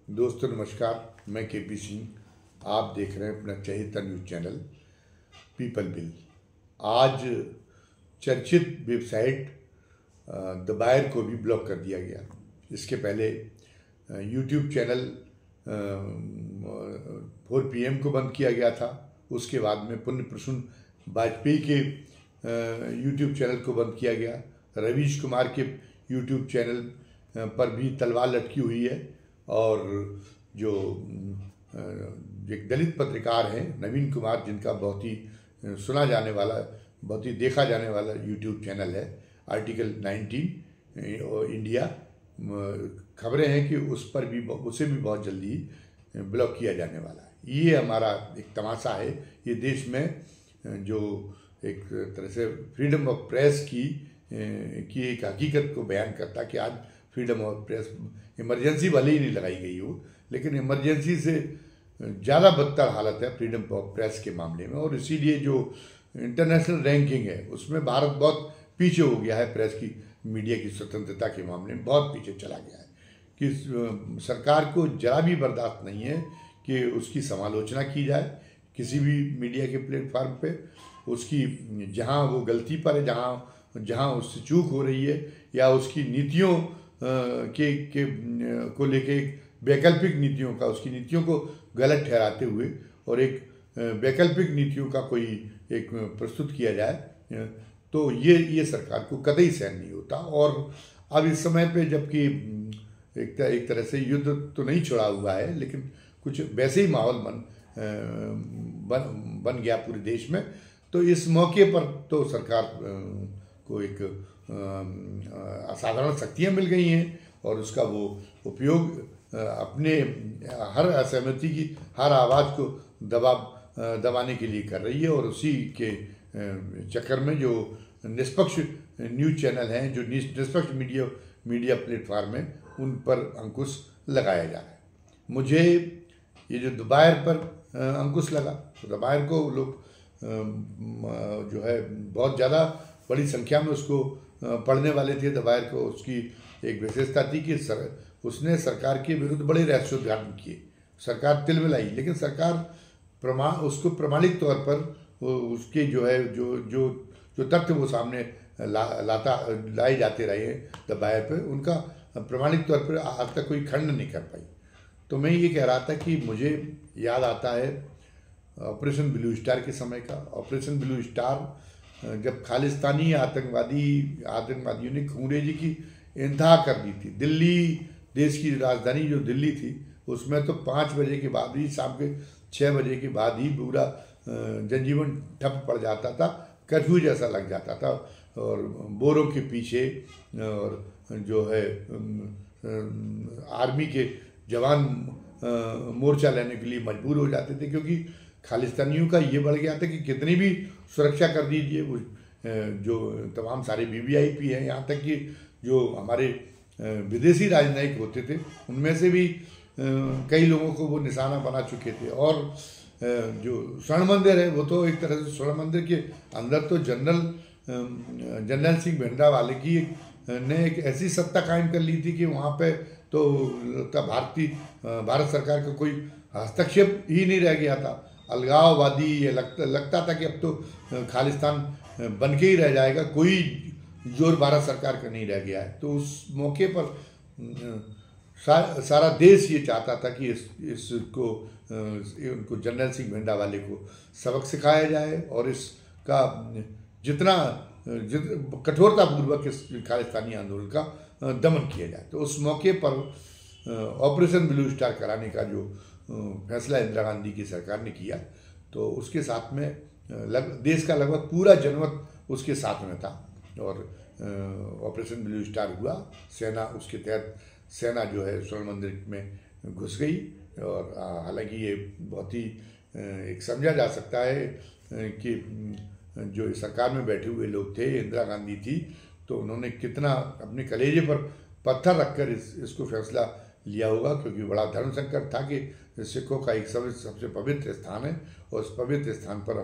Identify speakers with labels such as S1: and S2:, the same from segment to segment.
S1: दोस्तों नमस्कार, मैं केपी सिंह। आप देख रहे हैं अपना चहेता न्यूज़ चैनल पीपल बिल। आज चर्चित वेबसाइट द बायर को भी ब्लॉक कर दिया गया। इसके पहले यूट्यूब चैनल 4 PM को बंद किया गया था। उसके बाद में पुण्य प्रसून वाजपेयी के यूट्यूब चैनल को बंद किया गया। रवीश कुमार के यूट्यूब चैनल पर भी तलवार लटकी हुई है। और जो एक दलित पत्रकार हैं नवीन कुमार, जिनका बहुत ही सुना जाने वाला, बहुत ही देखा जाने वाला यूट्यूब चैनल है आर्टिकल 19 और इंडिया, खबरें हैं कि उस पर भी, उसे भी बहुत जल्दी ब्लॉक किया जाने वाला है। ये हमारा एक तमाशा है। ये देश में जो एक तरह से फ्रीडम ऑफ प्रेस की एक हकीकत को बयान करता कि आज फ्रीडम ऑफ प्रेस इमरजेंसी भले ही नहीं लगाई गई हो, लेकिन इमरजेंसी से ज़्यादा बदतर हालत है फ्रीडम ऑफ प्रेस के मामले में। और इसीलिए जो इंटरनेशनल रैंकिंग है उसमें भारत बहुत पीछे हो गया है। प्रेस की, मीडिया की स्वतंत्रता के मामले में बहुत पीछे चला गया है कि सरकार को जरा भी बर्दाश्त नहीं है कि उसकी समालोचना की जाए किसी भी मीडिया के प्लेटफार्म पे। उसकी जहाँ वो गलती पर है, जहाँ उससे चूक हो रही है, या उसकी नीतियों को लेके वैकल्पिक नीतियों का, उसकी नीतियों को गलत ठहराते हुए और एक वैकल्पिक नीतियों का कोई एक प्रस्तुत किया जाए, तो ये सरकार को कतई सहन नहीं होता। और अब इस समय पे जबकि एक तरह से युद्ध तो नहीं छिड़ा हुआ है, लेकिन कुछ वैसे ही माहौल बन गया पूरे देश में, तो इस मौके पर तो सरकार को एक असाधारण शक्तियाँ मिल गई हैं और उसका वो उपयोग अपने हर असहमति की, हर आवाज़ को दबाने के लिए कर रही है। और उसी के चक्कर में जो निष्पक्ष न्यूज़ चैनल हैं, जो निष्पक्ष मीडिया प्लेटफार्म है, उन पर अंकुश लगाया जा रहा है। मुझे ये जो द बायर पर अंकुश लगा, तो द बायर को लोग जो है बहुत ज़्यादा बड़ी संख्या में उसको पढ़ने वाले थे। द बायर को उसकी एक विशेषता थी कि उसने सरकार के विरुद्ध बड़े रहस्योद्घाटन किए। सरकार तिलमिलाई, लेकिन सरकार उसको प्रमाणिक तौर पर उसके जो है जो तथ्य वो सामने लाए जाते रहे हैं द बायर पे, उनका प्रमाणिक तौर पर आज तक कोई खंड नहीं कर पाई। तो मैं ये कह रहा था कि मुझे याद आता है ऑपरेशन ब्लू स्टार के समय का। ऑपरेशन ब्लू स्टार जब खालिस्तानी आतंकवादियों ने अंग्रेजी की इंतहा कर दी थी। दिल्ली, देश की राजधानी जो दिल्ली थी, उसमें तो 5 बजे के बाद ही, शाम के 6 बजे के बाद ही पूरा जनजीवन ठप पड़ जाता था, कर्फ्यू जैसा लग जाता था। और बोरों के पीछे और जो है आर्मी के जवान मोर्चा लेने के लिए मजबूर हो जाते थे, क्योंकि खालिस्तानियों का ये बढ़ गया था कि कितनी भी सुरक्षा कर दीजिए, वो जो तमाम सारे VVIP हैं, यहाँ तक कि जो हमारे विदेशी राजनयिक होते थे, उनमें से भी कई लोगों को वो निशाना बना चुके थे। और जो स्वर्ण मंदिर है, वो तो एक तरह से स्वर्ण मंदिर के अंदर तो जनरल सिंह भिंडरावाले की ने एक ऐसी सत्ता कायम कर ली थी कि वहाँ पे तो भारत सरकार का कोई हस्तक्षेप ही नहीं रह गया था। अलगाववादी, ये लगता था कि अब तो खालिस्तान बन के ही रह जाएगा, कोई जोर भारत सरकार का नहीं रह गया है। तो उस मौके पर सारा देश ये चाहता था कि उनको जनरल सिंह भिंडरावाले को सबक सिखाया जाए और इसका जितना कठोरतापूर्वक इस खालिस्तानी आंदोलन का दमन किया जाए। तो उस मौके पर ऑपरेशन ब्लू स्टार कराने का जो फैसला इंदिरा गांधी की सरकार ने किया, तो उसके साथ में देश का लगभग पूरा जनमत उसके साथ में था। और ऑपरेशन ब्लू स्टार हुआ। सेना उसके तहत सेना जो है स्वर्ण मंदिर में घुस गई। और हालांकि ये बहुत ही एक समझा जा सकता है कि जो सरकार में बैठे हुए लोग थे, इंदिरा गांधी थी, तो उन्होंने कितना अपने कलेजे पर पत्थर रखकर इसको फैसला लिया होगा, क्योंकि बड़ा धर्म संकट था कि सिखों का एक सबसे पवित्र स्थान है और उस पवित्र स्थान पर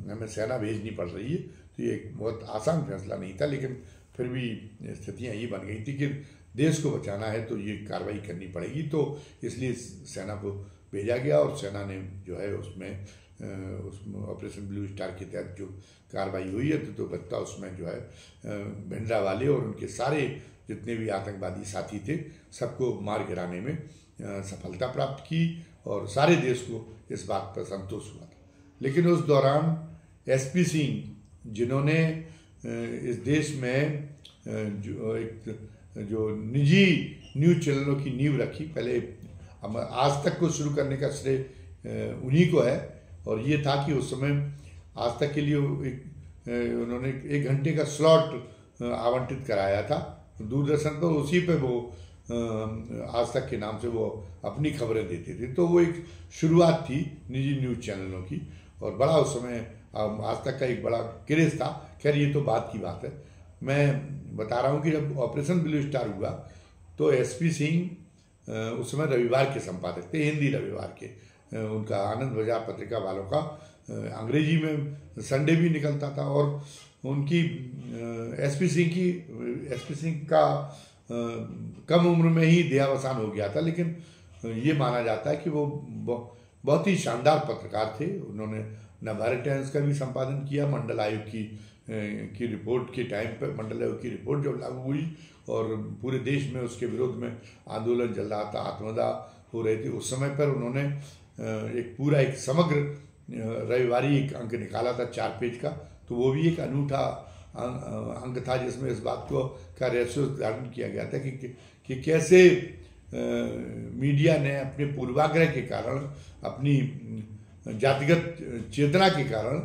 S1: हमें सेना भेजनी पड़ रही है। तो ये एक बहुत आसान फैसला नहीं था, लेकिन फिर भी स्थितियाँ ये बन गई थी कि देश को बचाना है तो ये कार्रवाई करनी पड़ेगी। तो इसलिए सेना को भेजा गया और सेना ने जो है उसमें ऑपरेशन ब्लू स्टार के तहत जो कार्रवाई हुई है तो गत्ता उसमें जो है भिंडरावाले और उनके सारे जितने भी आतंकवादी साथी थे सबको मार गिराने में सफलता प्राप्त की और सारे देश को इस बात पर संतोष हुआ था। लेकिन उस दौरान एसपी सिंह जिन्होंने इस देश में जो निजी न्यूज़ चैनलों की नींव रखी, पहले आज तक को शुरू करने का श्रेय उन्हीं को है। और ये था कि उस समय आज तक के लिए उन्होंने 1 घंटे का स्लॉट आवंटित कराया था दूरदर्शन पर, उसी पे वो आज तक के नाम से वो अपनी खबरें देते थे। तो वो एक शुरुआत थी निजी न्यूज़ चैनलों की और बड़ा उस समय आज तक का एक बड़ा क्रेज़ था। खैर ये तो बात की बात है। मैं बता रहा हूँ कि जब ऑपरेशन ब्लू स्टार हुआ तो एसपी सिंह उस समय रविवार के संपादक थे, हिंदी रविवार के। उनका आनंद बाजार पत्रिका वालों का अंग्रेजी में संडे भी निकलता था और उनकी एसपी सिंह का कम उम्र में ही देहावसान हो गया था। लेकिन ये माना जाता है कि वो बहुत ही शानदार पत्रकार थे। उन्होंने नवभारत टाइम्स का भी संपादन किया। मंडल आयोग की रिपोर्ट के टाइम पर, मंडल आयोग की रिपोर्ट जब लागू हुई और पूरे देश में उसके विरोध में आंदोलन चल रहा था, आत्मदाह हो रहे थे, उस समय पर उन्होंने एक समग्र रविवारी एक अंक निकाला था 4 पेज का। तो वो भी एक अनूठा अंक था जिसमें इस बात का रहस्य उद्घाटन किया गया था कि कैसे मीडिया ने अपने पूर्वाग्रह के कारण, अपनी जातिगत चेतना के कारण,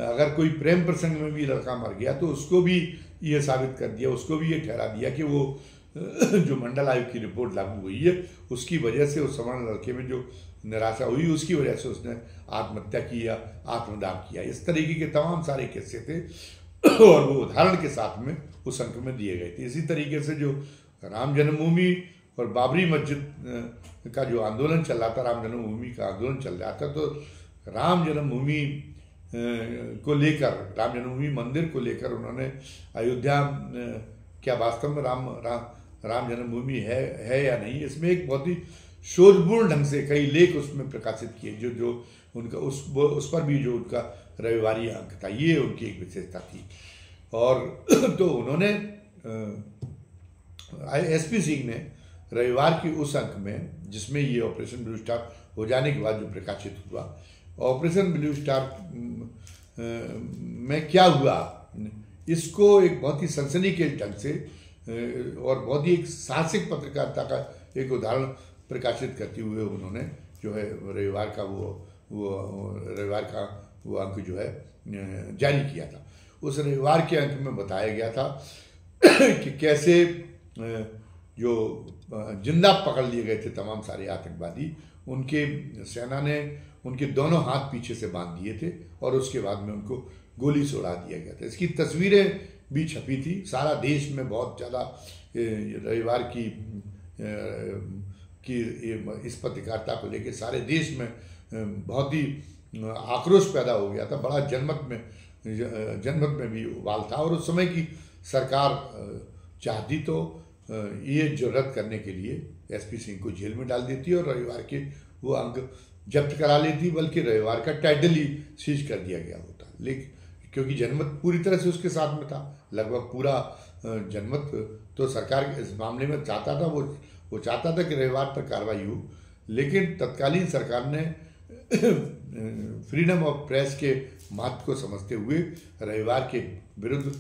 S1: अगर कोई प्रेम प्रसंग में भी लड़का मर गया तो उसको भी ये साबित कर दिया, उसको भी ये ठहरा दिया कि वो जो मंडल आयोग की रिपोर्ट लागू हुई है उसकी वजह से उस सवर्ण लड़के में जो निराशा हुई उसकी वजह से उसने आत्महत्या की या आत्मदाह किया। इस तरीके के तमाम सारे किस्से थे और वो उदाहरण के साथ में उस अंक में दिए गए थे। इसी तरीके से जो राम जन्मभूमि और बाबरी मस्जिद का जो आंदोलन चल रहा था, राम जन्मभूमि का आंदोलन चल रहा था, तो राम जन्मभूमि को लेकर, राम जन्मभूमि मंदिर को लेकर उन्होंने अयोध्या क्या वास्तव में राम जन्मभूमि है या नहीं, इसमें एक बहुत ही शोधपूर्ण ढंग से कई लेख उसमें प्रकाशित किए जो उनका उस पर भी जो उनका रविवारी अंक था, ये उनकी एक विशेषता थी। और तो उन्होंने एसपी सिंह ने रविवार के उस अंक में, जिसमें ये ऑपरेशन ब्लू स्टार हो जाने के बाद जो प्रकाशित हुआ, ऑपरेशन ब्लू स्टार में क्या हुआ, इसको एक बहुत ही सनसनीखेज ढंग से और बहुत ही एक साहसिक पत्रकारिता का एक उदाहरण प्रकाशित करते हुए उन्होंने जो है रविवार का वो अंक जो है जारी किया था। उस रविवार के अंक में बताया गया था कि कैसे जो जिंदा पकड़ लिए गए थे तमाम सारे आतंकवादी, उनके सेना ने उनके दोनों हाथ पीछे से बांध दिए थे और उसके बाद में उनको गोली से उड़ा दिया गया था। इसकी तस्वीरें भी छपी थी। सारा देश में बहुत ज़्यादा रविवार की इस पत्रकारिता को लेकर सारे देश में बहुत ही आक्रोश पैदा हो गया था। बड़ा जनमत में भी उबाल था और उस समय की सरकार चाहती तो ये जो रद्द करने के लिए एसपी सिंह को जेल में डाल देती और रविवार के वो अंक जब्त करा लेती, बल्कि रविवार का टाइटल ही सीज कर दिया गया होता। लेकिन क्योंकि जनमत पूरी तरह से उसके साथ में था, लगभग पूरा जनमत तो सरकार इस मामले में चाहता था, वो चाहता था कि रविवार पर कार्रवाई हो। लेकिन तत्कालीन सरकार ने फ्रीडम ऑफ प्रेस के महत्व को समझते हुए रविवार के विरुद्ध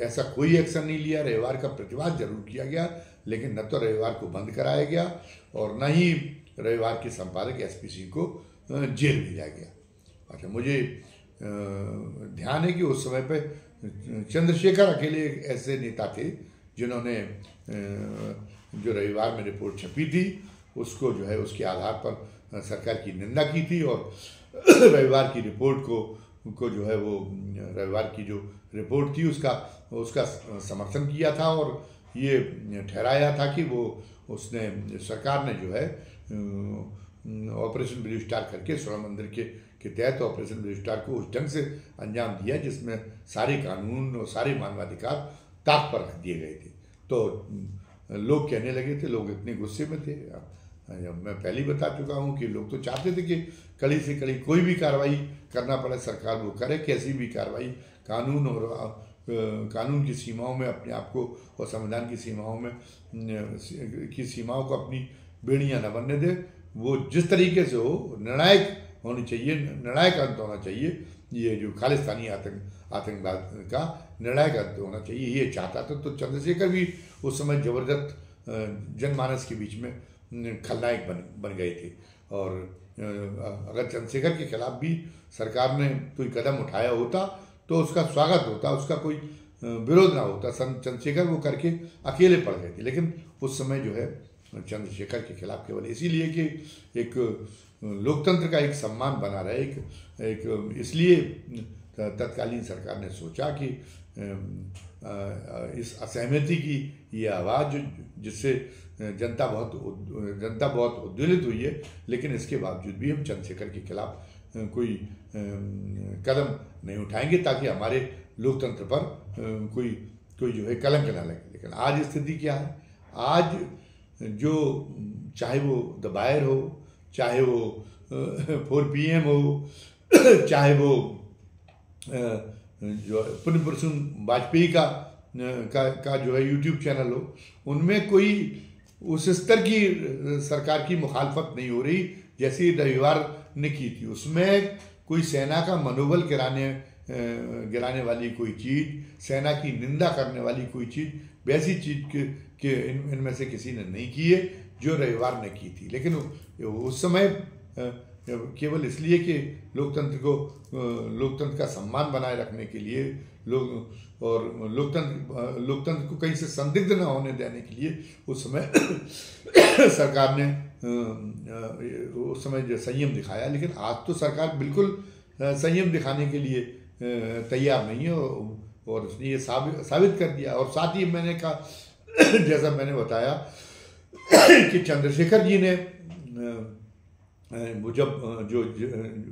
S1: ऐसा कोई एक्शन नहीं लिया। रविवार का प्रतिवाद जरूर किया गया, लेकिन न तो रविवार को बंद कराया गया और न ही रविवार के संपादक एसपी सिंह को जेल भेजा गया। अच्छा, मुझे ध्यान है कि उस समय पे चंद्रशेखर अकेले एक ऐसे नेता थे जिन्होंने जो रविवार में रिपोर्ट छपी थी उसको जो है उसके आधार पर सरकार की निंदा की थी और रविवार की रिपोर्ट को जो है वो रविवार की जो रिपोर्ट थी उसका समर्थन किया था और ये ठहराया था कि वो उसने सरकार ने जो है ऑपरेशन ब्लू स्टार करके स्वर्ण मंदिर के तहत ऑपरेशन ब्लू स्टार को उस ढंग से अंजाम दिया जिसमें सारे कानून और सारे मानवाधिकार ताक पर रख दिए गए थे। तो लोग कहने लगे थे, लोग इतने गुस्से में थे। मैं पहले ही बता चुका हूँ कि लोग तो चाहते थे कि कड़ी से कड़ी कोई भी कार्रवाई करना पड़े, सरकार वो करे, कैसी भी कार्रवाई कानून और कानून की सीमाओं में अपने आप को और संविधान की सीमाओं में को अपनी बेड़ियां न बनने दे। वो जिस तरीके से हो निर्णायक होनी चाहिए, निर्णायक अंत होना चाहिए। ये जो खालिस्तानी आतंकवाद का निर्णायक अंत होना चाहिए, ये चाहता था। तो चंद्रशेखर भी उस समय जबरदस्त जनमानस के बीच में खलनायक बन गए थे। और अगर चंद्रशेखर के खिलाफ भी सरकार ने कोई कदम उठाया होता तो उसका स्वागत होता, उसका कोई विरोध ना होता। चंद्रशेखर वो करके अकेले पड़ गए थे। लेकिन उस समय जो है चंद्रशेखर के खिलाफ केवल इसीलिए कि एक लोकतंत्र का एक सम्मान बना रहे, एक इसलिए तत्कालीन सरकार ने सोचा कि इस असहमति की ये आवाज़ जिससे जनता बहुत उद्वेलित हुई है, लेकिन इसके बावजूद भी हम चंद्रशेखर के खिलाफ कोई कदम नहीं उठाएंगे ताकि हमारे लोकतंत्र पर कोई जो है कलंक ना लगे। लेकिन आज स्थिति क्या है? आज जो चाहे वो द बायर हो, चाहे वो 4PM हो, चाहे वो जो पुण्य पुरुष वाजपेयी का जो है YouTube चैनल हो, उनमें कोई उस स्तर की सरकार की मुखालफत नहीं हो रही जैसी रविवार ने की थी। उसमें कोई सेना का मनोबल गिराने वाली कोई चीज़, सेना की निंदा करने वाली कोई चीज़, वैसी चीज़ के इनमें से किसी ने नहीं की है जो रविवार ने की थी। लेकिन उस समय केवल इसलिए कि लोकतंत्र का सम्मान बनाए रखने के लिए लोग और लोकतंत्र को कहीं से संदिग्ध न होने देने के लिए उस समय सरकार ने उस समय जो संयम दिखाया। लेकिन आज तो सरकार बिल्कुल संयम दिखाने के लिए तैयार नहीं है और उसने ये साबित कर दिया। और साथ ही मैंने कहा जैसा मैंने बताया कि चंद्रशेखर जी ने वो जब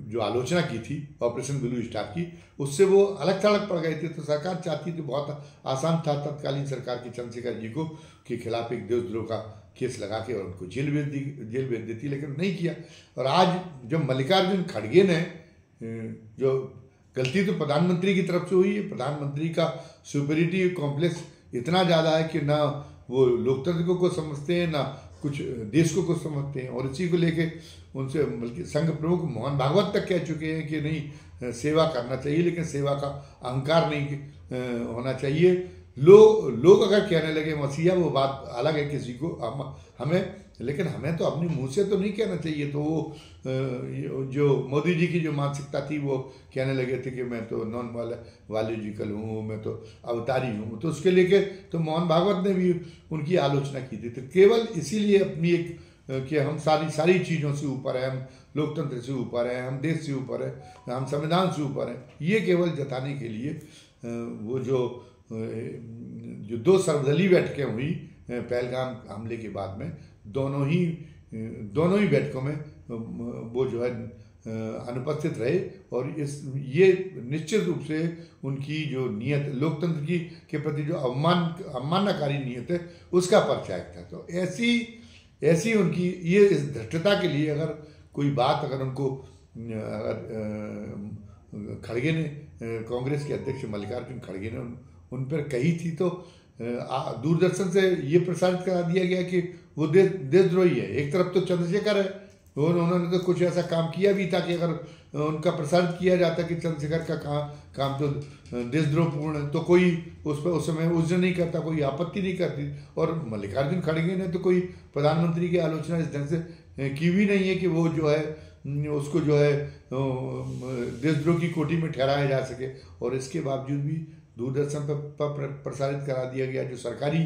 S1: जो आलोचना की थी ऑपरेशन ब्लू स्टार की, उससे वो अलग थलग पड़ गए थे। तो सरकार चाहती थी, बहुत आसान था तत्कालीन सरकार की चंद्रशेखर जी को के खिलाफ एक देशद्रोह का केस लगा के और उनको जेल भेज देती, लेकिन नहीं किया। और आज जब मल्लिकार्जुन खड़गे ने जो गलती तो प्रधानमंत्री की तरफ से हुई है, प्रधानमंत्री का सुपीरियरिटी कॉम्प्लेक्स इतना ज़्यादा है कि ना वो लोकतंत्र को समझते हैं, ना कुछ देश को समझते हैं। और इसी को लेके उनसे बल्कि संघ प्रमुख मोहन भागवत तक कह चुके हैं कि नहीं, सेवा करना चाहिए, लेकिन सेवा का अहंकार नहीं होना चाहिए। लोग अगर कहने लगे मसीहा, वो बात अलग है, किसी को हमें, लेकिन हमें तो अपने मुंह से तो नहीं कहना चाहिए। तो वो जो मोदी जी की जो मानसिकता थी, वो कहने लगे थे कि मैं तो नॉन बायोलॉजिकल हूँ, मैं तो अवतारी हूँ। तो उसके लेके तो मोहन भागवत ने भी उनकी आलोचना की थी। तो केवल इसीलिए अपनी एक कि हम सारी चीज़ों से ऊपर है, हम लोकतंत्र से ऊपर है, हम देश से ऊपर है, हम संविधान से ऊपर है, ये केवल जताने के लिए वो जो 2 सर्वदलीय बैठकें हुई पहलगाम हमले के बाद में, दोनों ही बैठकों में वो जो है अनुपस्थित रहे। और ये निश्चित रूप से उनकी जो नीयत लोकतंत्र के प्रति जो अवमाननाकारी नीयत है, उसका परिचायक था। तो ऐसी उनकी ये इस धृष्टता के लिए अगर कोई बात अगर उनको खड़गे ने, कांग्रेस के अध्यक्ष मल्लिकार्जुन खड़गे ने उन पर कही थी, तो दूरदर्शन से ये प्रसारित करा दिया गया कि वो देशद्रोही है। एक तरफ तो चंद्रशेखर है, उन्होंने तो कुछ ऐसा काम किया भी था कि अगर उनका प्रसारित किया जाता कि चंद्रशेखर का काम तो देशद्रोहपूर्ण है, तो कोई उस पर उस समय उज्र नहीं करता, कोई आपत्ति नहीं करती। और मल्लिकार्जुन खड़गे ने तो कोई प्रधानमंत्री की आलोचना इस ढंग से की भी नहीं है कि वो जो है उसको जो है देशद्रोह की कोटि में ठहराया जा सके। और इसके बावजूद भी दूरदर्शन पर प्रसारित करा दिया गया, जो सरकारी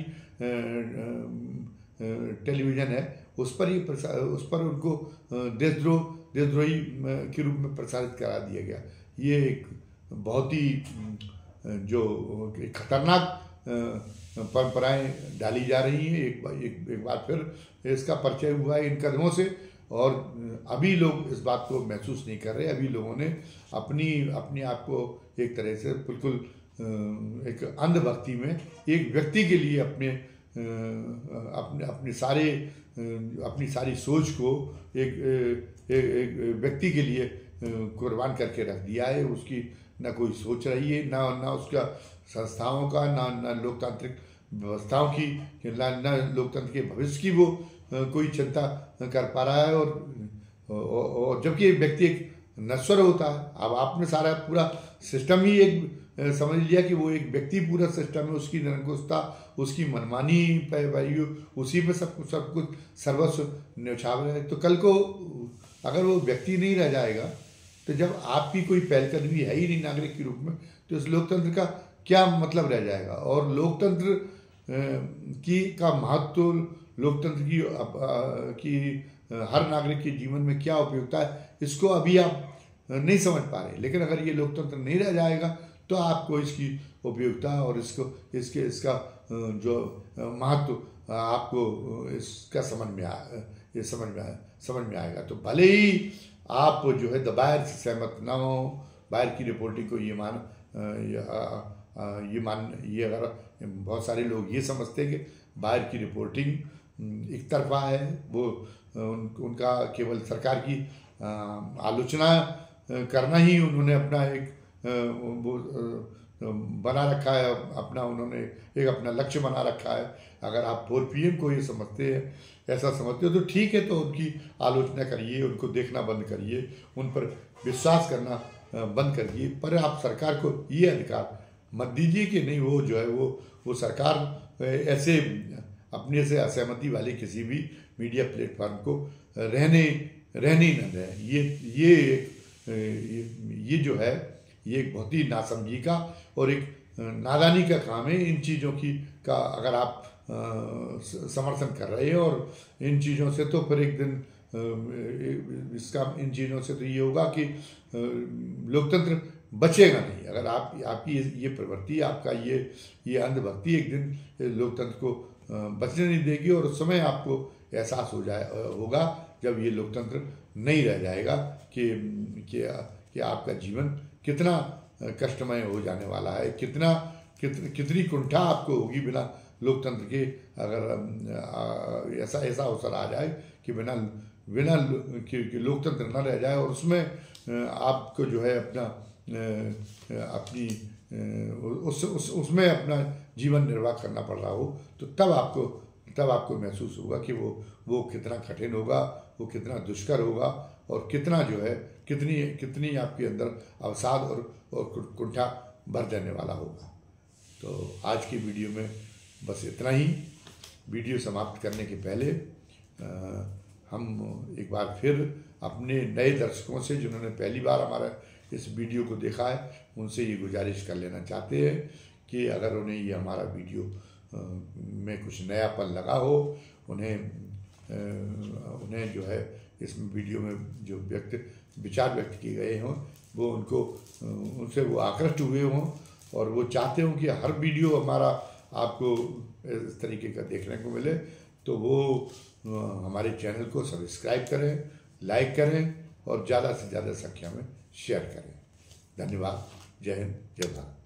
S1: टेलीविज़न है, उस पर उनको देशद्रोही के रूप में प्रसारित करा दिया गया। ये एक बहुत ही जो खतरनाक परंपराएं डाली जा रही हैं। एक बार फिर इसका परिचय हुआ है इन कदमों से, और अभी लोग इस बात को महसूस नहीं कर रहे। अभी लोगों ने अपने आप को एक तरह से बिल्कुल एक अंधभक्ति में एक व्यक्ति के लिए अपने अपनी सारी सोच को एक व्यक्ति के लिए कुर्बान करके रख दिया है। उसकी ना कोई सोच रही है, ना उसका संस्थाओं का, ना लोकतांत्रिक व्यवस्थाओं की, ना लोकतंत्र के भविष्य की वो कोई चिंता कर पा रहा है। और जबकि एक व्यक्ति एक नश्वर होता है। अब आपने सारा पूरा सिस्टम ही एक समझ लिया कि वो एक व्यक्ति पूरा सिस्टम है, उसकी निरंकुशता, उसकी मनमानी पे उसी पे सब कुछ सर्वस्व न्यौछावर है। तो कल को अगर वो व्यक्ति नहीं रह जाएगा, तो जब आपकी कोई पहलकदमी है ही नहीं नागरिक के रूप में, तो इस लोकतंत्र का क्या मतलब रह जाएगा। और लोकतंत्र का महत्व, लोकतंत्र की हर नागरिक के जीवन में क्या उपयोगिता है, इसको अभी आप नहीं समझ पा रहे। लेकिन अगर ये लोकतंत्र नहीं रह जाएगा, तो आपको इसकी उपयोगिता और इसका जो महत्व आपको इसका समझ में आएगा। तो भले ही आप जो है बाहर से सहमत ना हो, बाहर की रिपोर्टिंग को ये अगर बहुत सारे लोग ये समझते हैं कि बाहर की रिपोर्टिंग एक तरफा है, वो उनका केवल सरकार की आलोचना करना ही उन्होंने अपना एक वो बना रखा है, उन्होंने एक अपना लक्ष्य बना रखा है। अगर आप 4 PM को ये समझते हैं, ऐसा समझते हो, तो ठीक है, तो उनकी आलोचना करिए, उनको देखना बंद करिए, उन पर विश्वास करना बंद करिए। पर आप सरकार को ये अधिकार मत दीजिए कि नहीं, वो जो है वो सरकार ऐसे अपने से असहमति वाले किसी भी मीडिया प्लेटफॉर्म को रहने ही न दें। ये जो है, ये एक बहुत ही नासमझी का और एक नादानी का काम है। इन चीज़ों का अगर आप समर्थन कर रहे हैं, और इन चीज़ों से तो फिर एक दिन इन चीज़ों से तो ये होगा कि लोकतंत्र बचेगा नहीं। अगर आपकी ये प्रवृत्ति, आपका ये अंधभक्ति एक दिन लोकतंत्र को बचने नहीं देगी, और उस समय आपको एहसास होगा जब ये लोकतंत्र नहीं रह जाएगा कि आपका जीवन कितना कष्टमय हो जाने वाला है, कितनी कुंठा आपको होगी बिना लोकतंत्र के। अगर ऐसा अवसर आ जाए कि बिना लोकतंत्र न रह जाए, और उसमें आपको जो है उसमें अपना जीवन निर्वाह करना पड़ रहा हो, तो तब आपको महसूस होगा कि वो कितना कठिन होगा, वो कितना दुष्कर होगा, और कितना जो है कितनी आपके अंदर अवसाद और कुंठा भर देने वाला होगा। तो आज की वीडियो में बस इतना ही। वीडियो समाप्त करने के पहले हम एक बार फिर अपने नए दर्शकों से, जिन्होंने पहली बार हमारा इस वीडियो को देखा है, उनसे ये गुजारिश कर लेना चाहते हैं कि अगर उन्हें ये हमारा वीडियो में कुछ नयापन लगा हो, उन्हें जो है इस वीडियो में जो विचार व्यक्त किए गए हों, वो उनसे वो आकृष्ट हुए हों, और वो चाहते हों कि हर वीडियो हमारा आपको इस तरीके का देखने को मिले, तो वो हमारे चैनल को सब्सक्राइब करें, लाइक करें, और ज़्यादा से ज़्यादा संख्या में शेयर करें। धन्यवाद। जय हिंद, जय भारत।